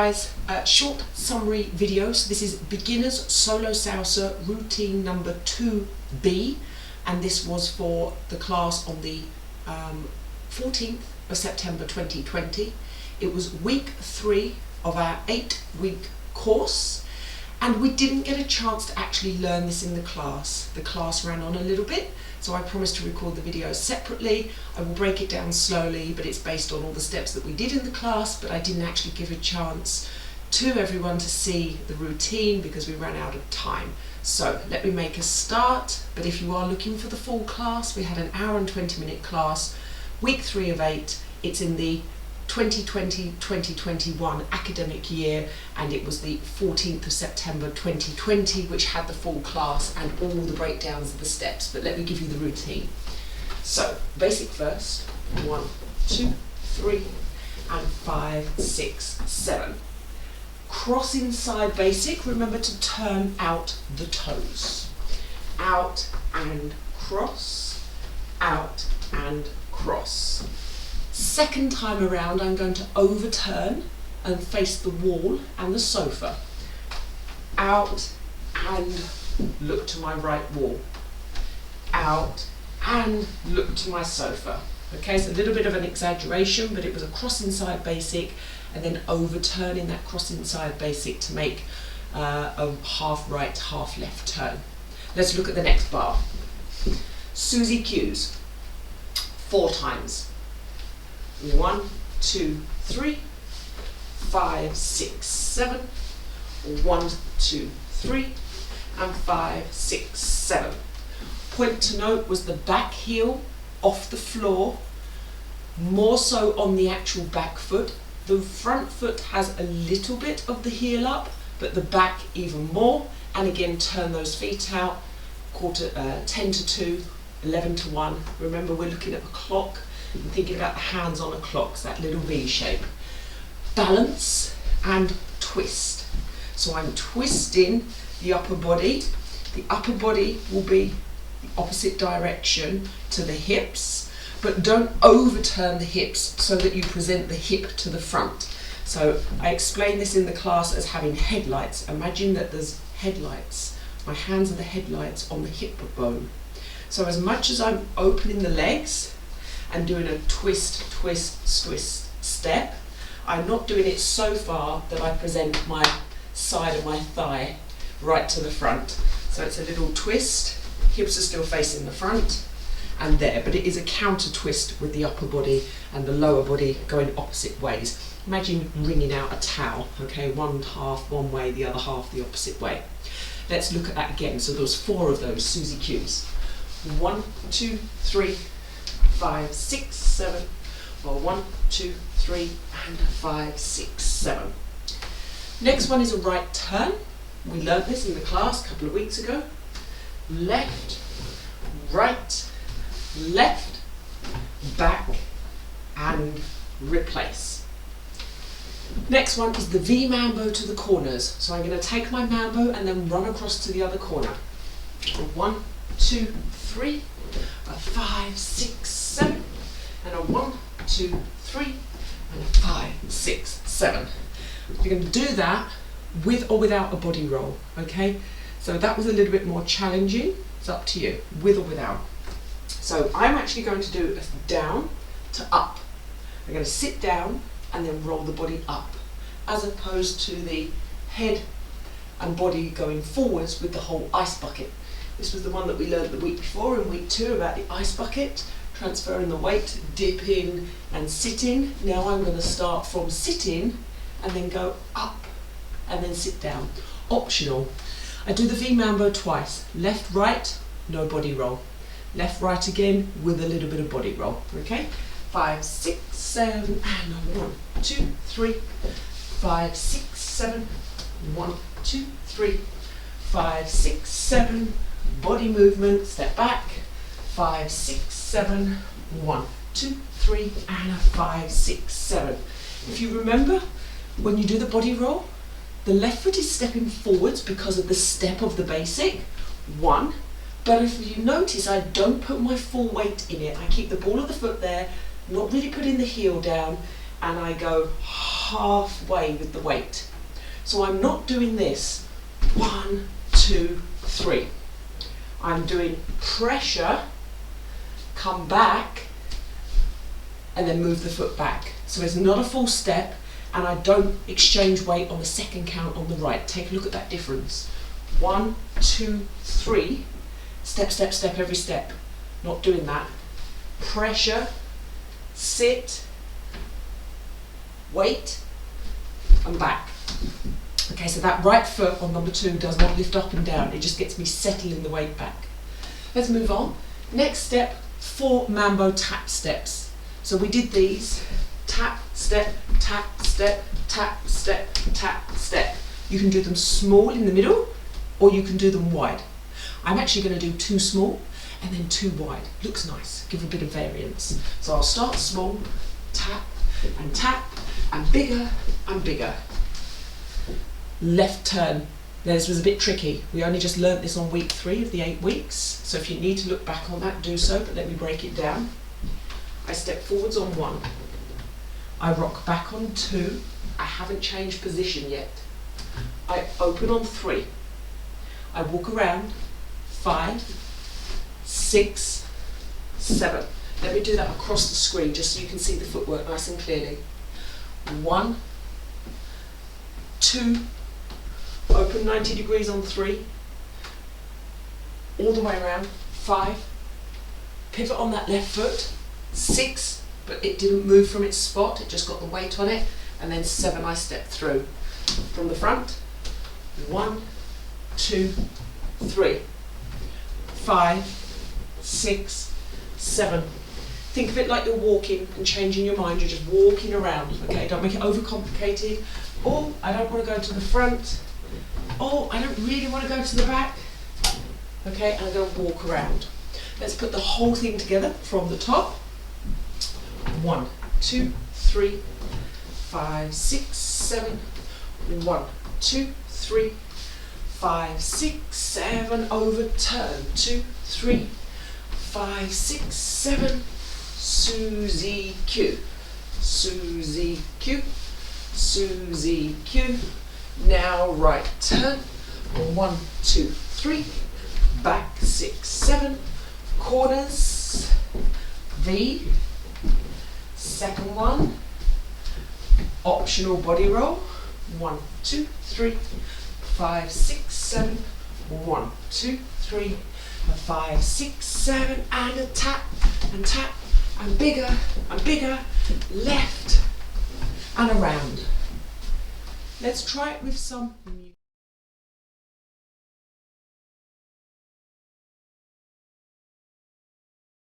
guys, short summary video. So this is beginners solo salsa routine number 2B, and this was for the class on the 14th of September 2020. It was week 3 of our 8-week course, and we didn't get a chance to actually learn this in the class. The class ran on a little bit, so I promised to record the videos separately. I will break it down slowly, but it's based on all the steps that we did in the class, but I didn't actually give a chance to everyone to see the routine because we ran out of time. So let me make a start, but if you are looking for the full class, we had an hour and 20-minute class, week 3 of 8. It's in the 2020-2021 academic year, and it was the 14th of September 2020 which had the full class and all the breakdowns of the steps. But let me give you the routine. So basic first, 1, 2, 3 and 5, 6, 7. Cross inside basic, remember to turn out the toes. Out and cross, out and cross. Second time around, I'm going to overturn and face the wall and the sofa. Out and look to my right wall. Out and look to my sofa. Okay, so a little bit of an exaggeration, but it was a cross inside basic and then overturning that cross inside basic to make a half right, half left turn. Let's look at the next bar. Susie Q's, 4 times. 1, 2, 3, 5, 6, 7, 1, 2, 3, and 5, 6, 7. Point to note was the back heel off the floor, more so on the actual back foot. The front foot has a little bit of the heel up, but the back even more. And again, turn those feet out, 10 to 2, 11 to 1. Remember, we're looking at the clock. I'm thinking about the hands on a clock, so that little V shape. Balance and twist. So I'm twisting the upper body. The upper body will be the opposite direction to the hips, but don't overturn the hips so that you present the hip to the front. So I explained this in the class as having headlights. Imagine that there's headlights. My hands are the headlights on the hip bone. So as much as I'm opening the legs and doing a twist, twist, twist step, I'm not doing it so far that I present my side of my thigh right to the front. So it's a little twist, hips are still facing the front and there, but it is a counter twist with the upper body and the lower body going opposite ways. Imagine wringing out a towel, okay, one half one way, the other half the opposite way. Let's look at that again. So there was 4 of those Susie Q's. 1, 2, 3, 5, 6, 7, or 1, 2, 3, and 5, 6, 7. Next one is a right turn. We learnt this in the class a couple of weeks ago. Left, right, left, back, and replace. Next one is the V Mambo to the corners. So I'm going to take my Mambo and then run across to the other corner. 1, 2, 3, a 5, 6, 7, and a 1, 2, 3, and a 5, 6, 7. You're going to do that with or without a body roll, okay? So that was a little bit more challenging. It's up to you, with or without. So I'm actually going to do a down to up. I'm going to sit down and then roll the body up, as opposed to the head and body going forwards with the whole ice bucket. This was the one that we learned the week before in week 2 about the ice bucket, transferring the weight, dipping and sitting. Now I'm going to start from sitting and then go up and then sit down. Optional. I do the V Mambo twice. Left, right, no body roll. Left, right again with a little bit of body roll. Okay? 5, 6, 7, and 1, 2, 3, 5, 6, 7, 1, 2, 3, 5, 6, 7. Body movement, step back, 5, 6, 7, 1, 2, 3, and a 5, 6, 7. If you remember, when you do the body roll, the left foot is stepping forwards because of the step of the basic, 1, but if you notice, I don't put my full weight in it. I keep the ball of the foot there, not really putting the heel down, and I go halfway with the weight. So I'm not doing this 1, 2, 3. I'm doing pressure, come back, and then move the foot back. So it's not a full step, and I don't exchange weight on the second count on the right. Take a look at that difference. 1, 2, 3, step, step, step, every step. Not doing that. Pressure, sit, weight, and back. Okay, so that right foot on number 2 does not lift up and down. It just gets me settling the weight back. Let's move on. Next step, 4 Mambo tap steps. So we did these, tap, step, tap, step, tap, step, tap, step. You can do them small in the middle, or you can do them wide. I'm actually going to do 2 small and then 2 wide. Looks nice, give a bit of variance. So I'll start small, tap, and bigger and bigger. Left turn. Now this was a bit tricky. We only just learnt this on week 3 of the 8 weeks. So if you need to look back on that, do so, but let me break it down. I step forwards on 1. I rock back on 2. I haven't changed position yet. I open on 3. I walk around 5, 6, 7. Let me do that across the screen just so you can see the footwork nice and clearly. 1, 2, open 90 degrees on 3, all the way around, 5, pivot on that left foot, 6, but it didn't move from its spot, it just got the weight on it, and then 7 I step through. From the front, 1, 2, 3, 5, 6, 7. Think of it like you're walking and changing your mind, you're just walking around, okay? Don't make it overcomplicated. Oh, I don't want to go to the front. Oh, I don't really want to go to the back. Okay, and I'm going to walk around. Let's put the whole thing together from the top. 1, 2, 3, 5, 6, 7. 1, 2, 3, 5, 6, 7. Overturn. 2, 3, 5, 6, 7. Susie Q. Susie Q. Susie Q. Now right turn. 1, 2, 3. Back 6, 7. Corners. V. Second one. Optional body roll. 1, 2, 3. 5, 6, 7. 1, 2, 3. 5, 6, 7. And a tap and tap and bigger and bigger. Left and around. Let's try it with some